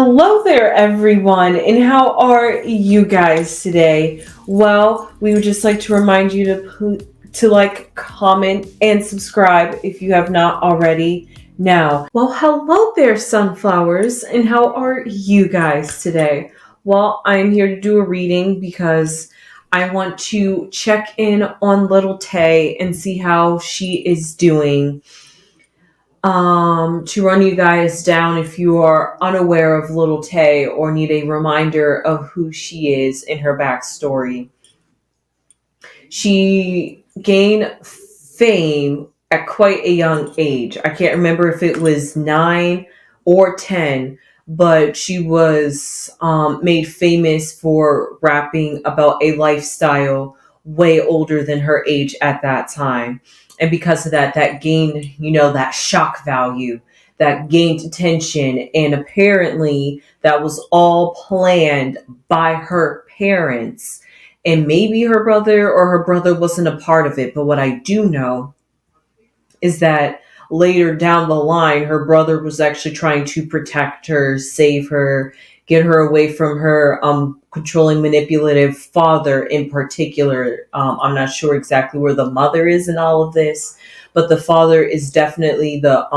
Hello there, everyone, and how are you guys today? Well, we would just like to remind you to like, comment, and subscribe if you have not already. Now, well, hello there, sunflowers, and how are you guys today? Well, I'm here to do a reading because I want to check in on little Tay and see how she is doing, to run you guys down if you are unaware of Little Tay or need a reminder of who she is in her backstory. She gained fame at quite a young age. I can't remember if it was 9 or 10, but she was made famous for rapping about a lifestyle way older than her age at that time. And because of that, that gained, that shock value, that gained attention. And apparently, that was all planned by her parents, and maybe her brother wasn't a part of it. But what I do know is that later down the line, her brother was actually trying to protect her, save her, get her away from her controlling, manipulative father in particular. I'm not sure exactly where the mother is in all of this, but the father is definitely the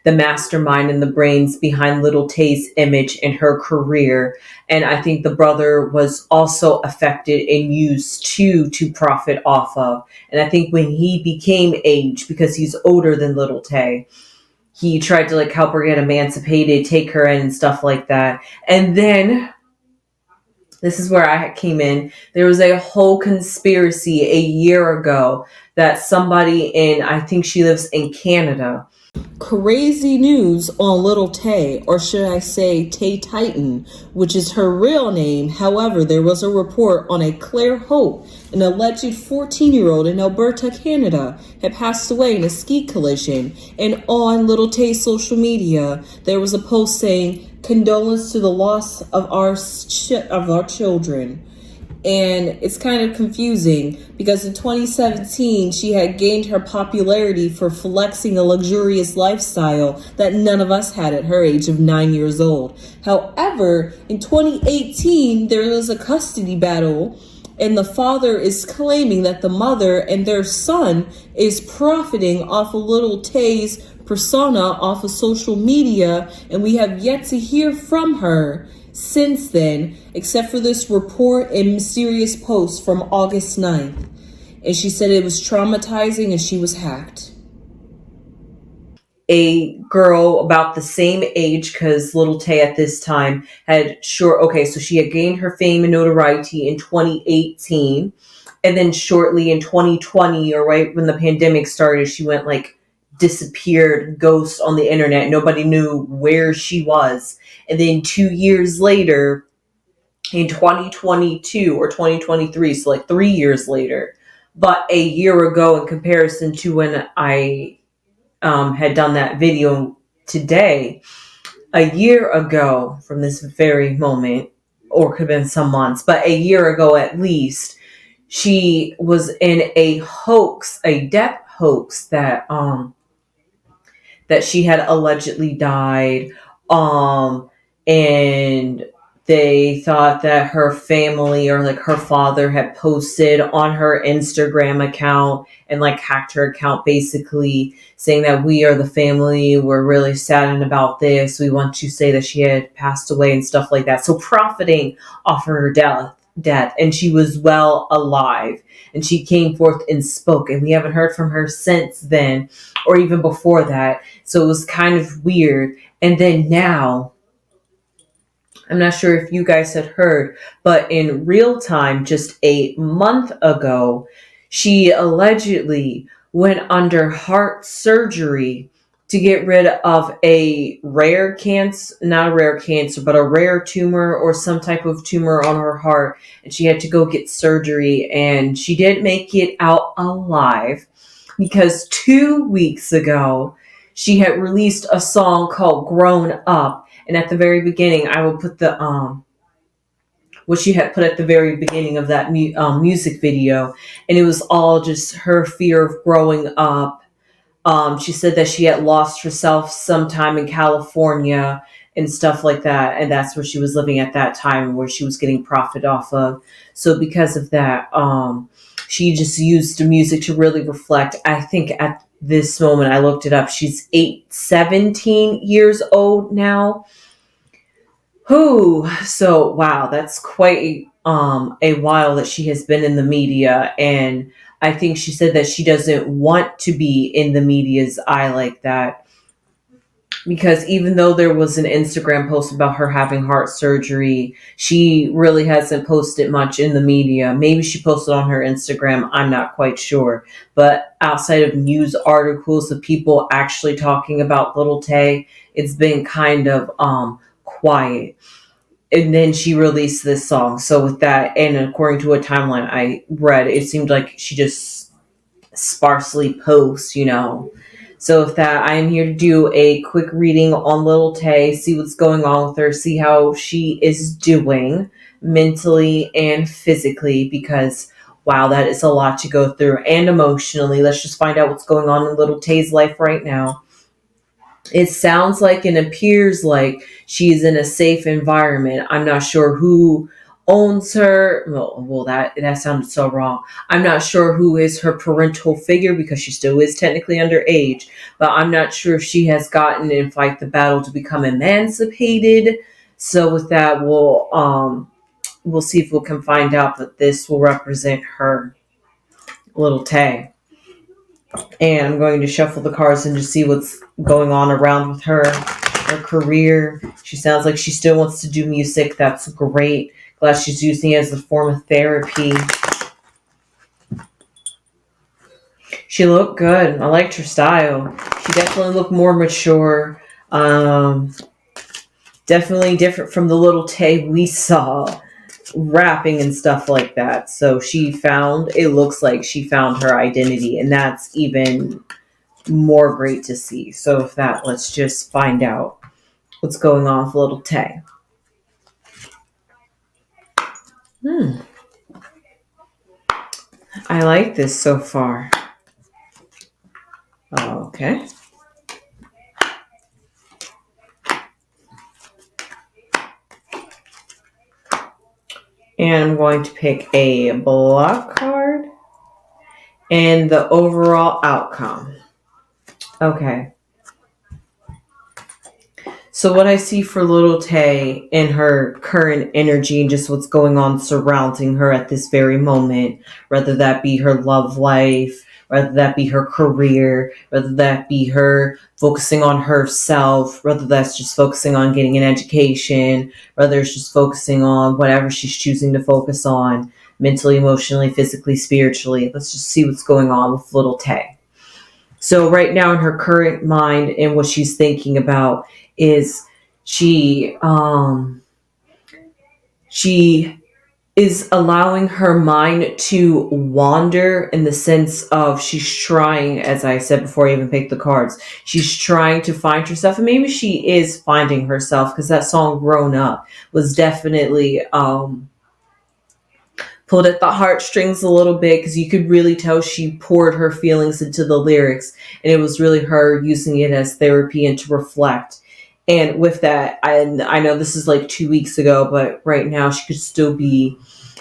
mastermind and the brains behind Little Tay's image and her career. And I think the brother was also affected and used to profit off of. And I think when he became age, because he's older than Little Tay, he tried to like help her get emancipated, take her in and stuff like that. And then this is where I came in. There was a whole conspiracy a year ago that somebody in, I think she lives in Canada. Crazy news on Little Tay, or should I say Tay Titan, which is her real name. However, there was a report on a Claire Hope, an alleged 14-year-old in Alberta, Canada, had passed away in a ski collision. And on Little Tay's social media, there was a post saying, "Condolence to the loss of our children." And it's kind of confusing because in 2017, she had gained her popularity for flexing a luxurious lifestyle that none of us had at her age of 9 years old. However, in 2018, there was a custody battle, and the father is claiming that the mother and their son is profiting off of Little Tay's persona off of social media, and we have yet to hear from her since then, except for this report and mysterious post from August 9th. And she said it was traumatizing and she was hacked. A girl about the same age, because Little Tay at this time so she had gained her fame and notoriety in 2018. And then shortly in 2020, or right when the pandemic started, she went like disappeared, ghost on the internet. Nobody knew where she was. And then 2 years later, in 2022 or 2023, so like 3 years later, but a year ago in comparison to when I had done that video today, a year ago from this very moment, or could have been some months, but a year ago at least, she was in a hoax, a death hoax that she had allegedly died. And they thought that her family or like her father had posted on her Instagram account and like hacked her account, basically saying that we are the family, we're really saddened about this, we want to say that she had passed away and stuff like that. So profiting off of her death, and she was well alive, and she came forth and spoke, and we haven't heard from her since then or even before that. So it was kind of weird. And then now, I'm not sure if you guys had heard, but in real time, just a month ago, she allegedly went under heart surgery to get rid of a rare cancer, not a rare cancer, but a rare tumor or some type of tumor on her heart. And she had to go get surgery, and she didn't make it out alive because 2 weeks ago, she had released a song called Grown Up. And at the very beginning, I will put what she had put at the very beginning of that music video. And it was all just her fear of growing up. She said that she had lost herself sometime in California, and stuff like that. And that's where she was living at that time, where she was getting profit off of. So because of that, she just used the music to really reflect. I think at this moment, I looked it up, she's 17 years old now. Who? So wow, that's quite a while that she has been in the media, and I think she said that she doesn't want to be in the media's eye like that, because even though there was an Instagram post about her having heart surgery, she really hasn't posted much in the media. Maybe she posted on her Instagram, I'm not quite sure. But outside of news articles of people actually talking about Little Tay, it's been kind of quiet. And then she released this song. So with that, and according to a timeline I read, it seemed like she just sparsely posts, So with that, I am here to do a quick reading on Little Tay, see what's going on with her, see how she is doing mentally and physically, because wow, that is a lot to go through, and emotionally. Let's just find out what's going on in Little Tay's life right now. It sounds like and appears like she's in a safe environment. I'm not sure who owns her. Well, that sounded so wrong. I'm not sure who is her parental figure, because she still is technically underage. But I'm not sure if she has gotten and fight the battle to become emancipated. So with that, we'll see if we can find out that this will represent her, Little Tay. And I'm going to shuffle the cards and just see what's going on around with her career. She sounds like she still wants to do music. That's great. Glad she's using it as a form of therapy. She looked good. I liked her style. She definitely looked more mature. Definitely different from the Little Tay we saw rapping and stuff like that. So it looks like she found her identity, and that's even more great to see. So with that, let's just find out what's going on with Little Tay. I like this so far. Okay. And I'm going to pick a block card and the overall outcome. Okay. So what I see for Little Tay in her current energy and just what's going on surrounding her at this very moment, whether that be her love life, whether that be her career, whether that be her focusing on herself, whether that's just focusing on getting an education, whether it's just focusing on whatever she's choosing to focus on, mentally, emotionally, physically, spiritually. Let's just see what's going on with Little Tay. So right now in her current mind and what she's thinking about is she is allowing her mind to wander, in the sense of she's trying, as I said before I even picked the cards, she's trying to find herself, and maybe she is finding herself, because that song Grown Up was definitely pulled at the heartstrings a little bit, because you could really tell she poured her feelings into the lyrics, and it was really her using it as therapy and to reflect. And with that, I know this is like 2 weeks ago, but right now she could still be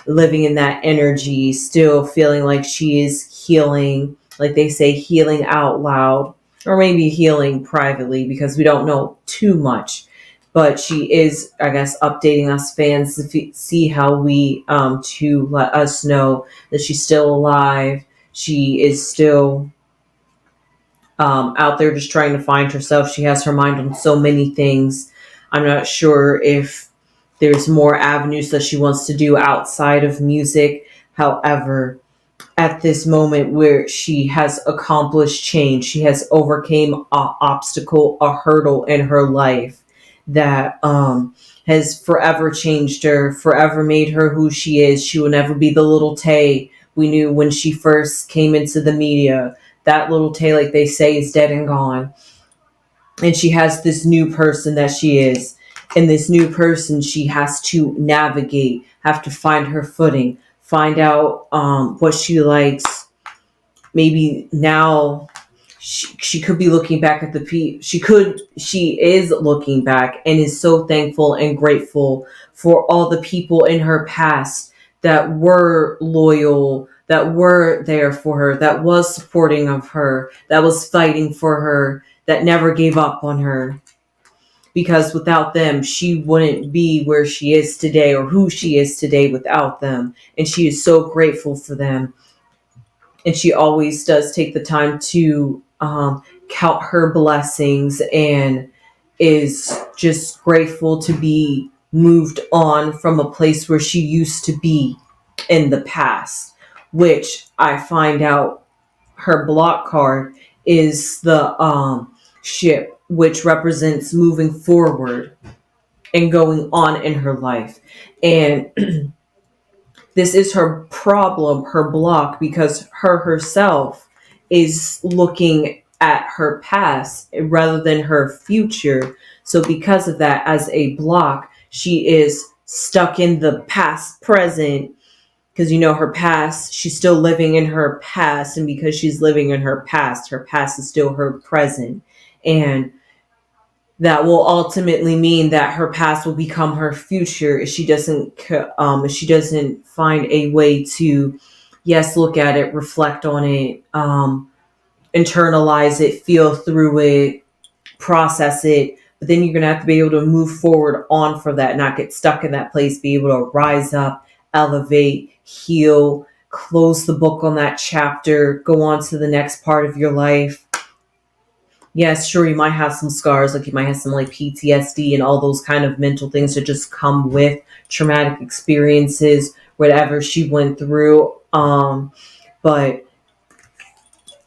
living in that energy, still feeling like she is healing, like they say, healing out loud, or maybe healing privately, because we don't know too much. But she is, I guess, updating us fans to see how to let us know that she's still alive. She is still out there just trying to find herself. She has her mind on so many things. I'm not sure if there's more avenues that she wants to do outside of music. However, at this moment where she has accomplished change, she has overcame an obstacle, a hurdle in her life that has forever changed her, forever made her who she is. She will never be the Little Tay we knew when she first came into the media. That Little Tay, like they say, is dead and gone. And she has this new person that she is. And this new person, she has to navigate, have to find her footing, find out what she likes. Maybe now she could be looking back at she is looking back and is so thankful and grateful for all the people in her past that were loyal, that were there for her, that was supporting of her, that was fighting for her, that never gave up on her, because without them she wouldn't be where she is today or who she is today without them, and she is so grateful for them. And she always does take the time to count her blessings and is just grateful to be moved on from a place where she used to be in the past, which I find out her block card is the ship, which represents moving forward and going on in her life. And this is her problem, her block, because her herself is looking at her past rather than her future. So, because of that, as a block, she is stuck in the past present, because her past, she's still living in her past. And because she's living in her past is still her present. And that will ultimately mean that her past will become her future if she doesn't find a way to, yes, look at it, reflect on it, internalize it, feel through it, process it. But then you're going to have to be able to move forward on from that, not get stuck in that place, be able to rise up, elevate, heal, close the book on that chapter, go on to the next part of your life. Yes, sure, you might have some scars, like you might have some like PTSD and all those kind of mental things that just come with traumatic experiences, whatever she went through. But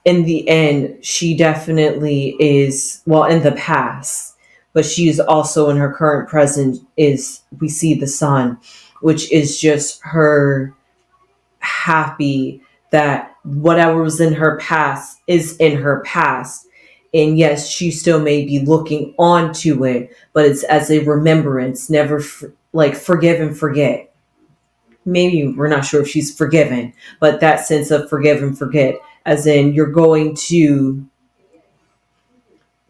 in the end, she definitely is, well, in the past, but she is also in her current present, is we see the sun, which is just her happy that whatever was in her past is in her past. And yes, she still may be looking onto it, but it's as a remembrance, never like forgive and forget. Maybe we're not sure if she's forgiven, but that sense of forgive and forget, as in you're going to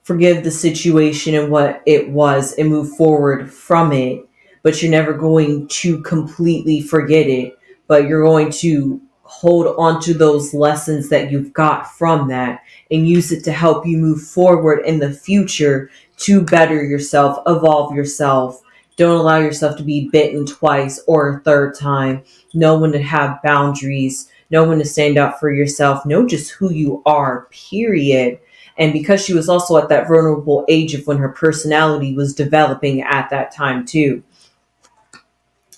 forgive the situation and what it was and move forward from it, but you're never going to completely forget it, but you're going to hold on to those lessons that you've got from that and use it to help you move forward in the future to better yourself, evolve yourself. Don't allow yourself to be bitten twice or a third time. Know when to have boundaries. Know when to stand up for yourself. Know just who you are, period. And because she was also at that vulnerable age of when her personality was developing at that time too,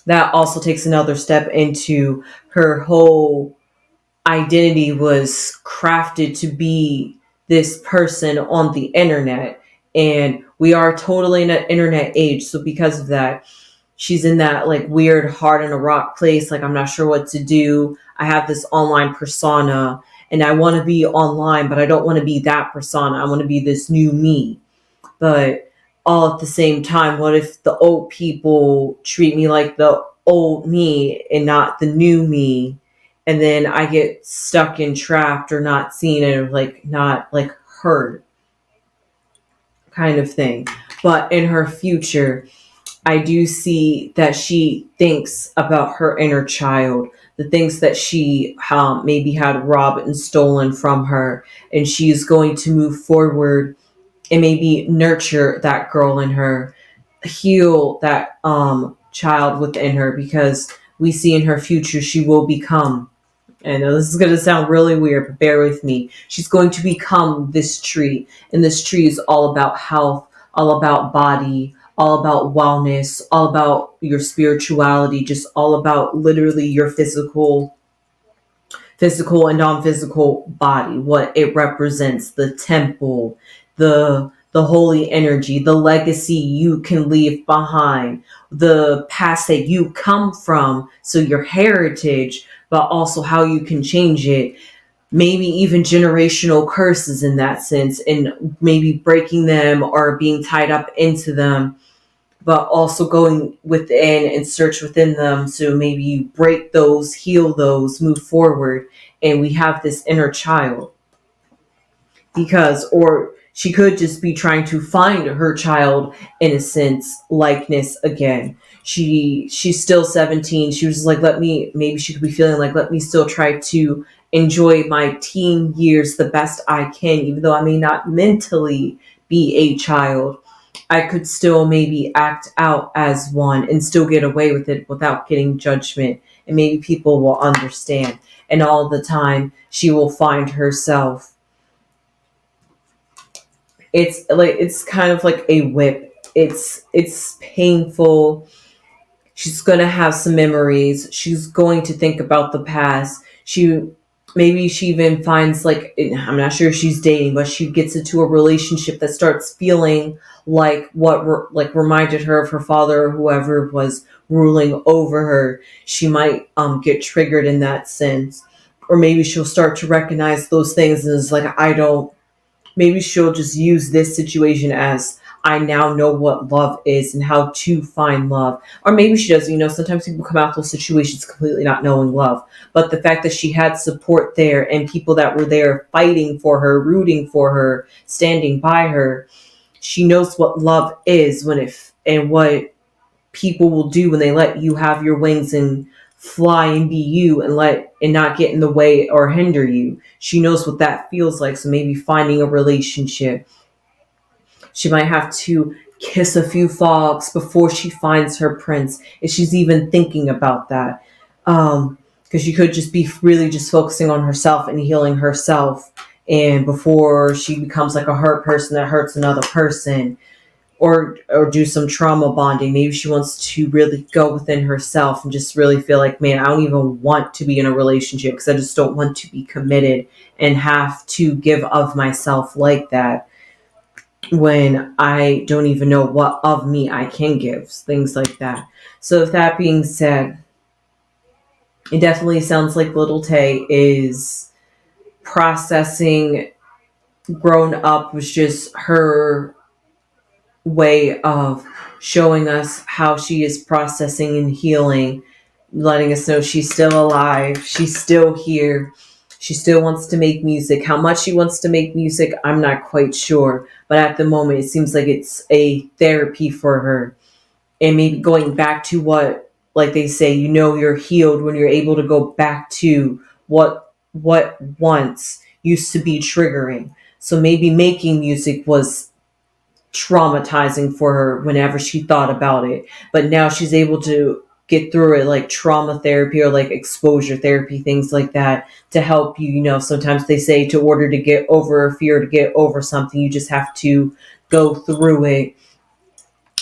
that also takes another step into her whole identity was crafted to be this person on the internet. And we are totally in an internet age. So because of that, she's in that like weird heart in a rock place. Like, I'm not sure what to do. I have this online persona and I want to be online, but I don't want to be that persona. I want to be this new me. But all at the same time, what if the old people treat me like the old me and not the new me? And then I get stuck and trapped or not seen or like not like heard, kind of thing. But in her future, I do see that she thinks about her inner child, the things that she maybe had robbed and stolen from her, and she is going to move forward and maybe nurture that girl in her, heal that child within her, because we see in her future she will become. I know this is going to sound really weird, but bear with me. She's going to become this tree, and this tree is all about health, all about body, all about wellness, all about your spirituality, just all about literally your physical and non-physical body, what it represents, the temple, the holy energy, the legacy you can leave behind, the past that you come from, so your heritage, but also how you can change it. Maybe even generational curses in that sense, and maybe breaking them or being tied up into them, but also going within and search within them. So maybe you break those, heal those, move forward. And we have this inner child. or she could just be trying to find her child innocence likeness again. She's still 17. She was like, let me, maybe she could be feeling like, let me still try to enjoy my teen years the best I can, even though I may not mentally be a child. I could still maybe act out as one and still get away with it without getting judgment, and maybe people will understand. And all the time she will find herself, it's kind of like a whip. It's painful. She's going to have some memories. She's going to think about the past. Maybe she even finds, like, I'm not sure if she's dating, but she gets into a relationship that starts feeling like like reminded her of her father or whoever was ruling over her. She might get triggered in that sense. Or maybe she'll start to recognize those things and is like, I don't, maybe she'll just use this situation as, I now know what love is and how to find love. Or maybe she doesn't. Sometimes people come out those situations completely not knowing love. But the fact that she had support there and people that were there fighting for her, rooting for her, standing by her, she knows what love is and what people will do when they let you have your wings and fly and be you and not get in the way or hinder you. She knows what that feels like. So maybe finding a relationship, she might have to kiss a few frogs before she finds her prince, if she's even thinking about that. Because she could just be really just focusing on herself and healing herself, and before she becomes like a hurt person that hurts another person, or do some trauma bonding. Maybe she wants to really go within herself and just really feel like, man, I don't even want to be in a relationship because I just don't want to be committed and have to give of myself like that when I don't even know what of me I can give, things like that. So with that being said, it definitely sounds like little Tay is processing. Grown up was just her way of showing us how she is processing and healing, letting us know she's still alive, she's still here, she still wants to make music. How much she wants to make music, I'm not quite sure, but at the moment it seems like it's a therapy for her. And maybe going back to what, like they say, you're healed when you're able to go back to what once used to be triggering. So maybe making music was traumatizing for her whenever she thought about it, but now she's able to get through it, like trauma therapy or like exposure therapy, things like that, to help you. Sometimes they say, to order to get over a fear, to get over something, you just have to go through it,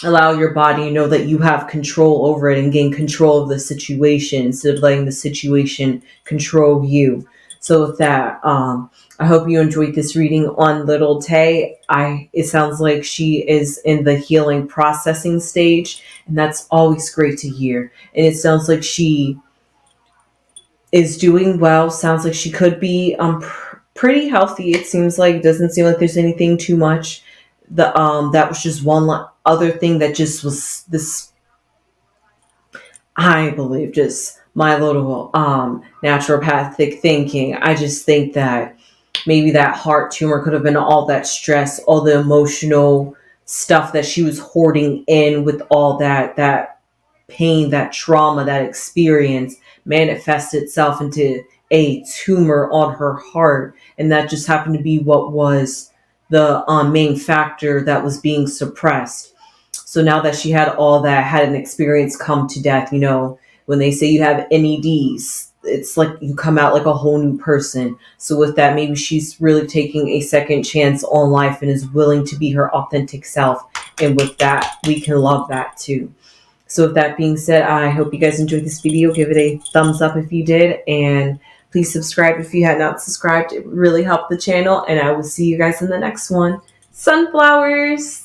allow your body know that you have control over it and gain control of the situation instead of letting the situation control you. So with that, I hope you enjoyed this reading on little Tay. It sounds like she is in the healing processing stage, and that's always great to hear. And it sounds like she is doing well. Sounds like she could be pretty healthy. It seems like, it doesn't seem like there's anything too much. That was just one other thing that just was this, I believe, just my little naturopathic thinking. I just think that maybe that heart tumor could have been all that stress, all the emotional stuff that she was hoarding in, with all that pain, that trauma, that experience manifests itself into a tumor on her heart. And that just happened to be what was the main factor that was being suppressed. So now that she had all that, had an experience come to death, when they say you have NEDs, it's like you come out like a whole new person. So with that, maybe she's really taking a second chance on life and is willing to be her authentic self. And with that, we can love that too. So with that being said, I hope you guys enjoyed this video. Give it a thumbs up if you did, and please subscribe if you had not subscribed. It would really help the channel, and I will see you guys in the next one. Sunflowers!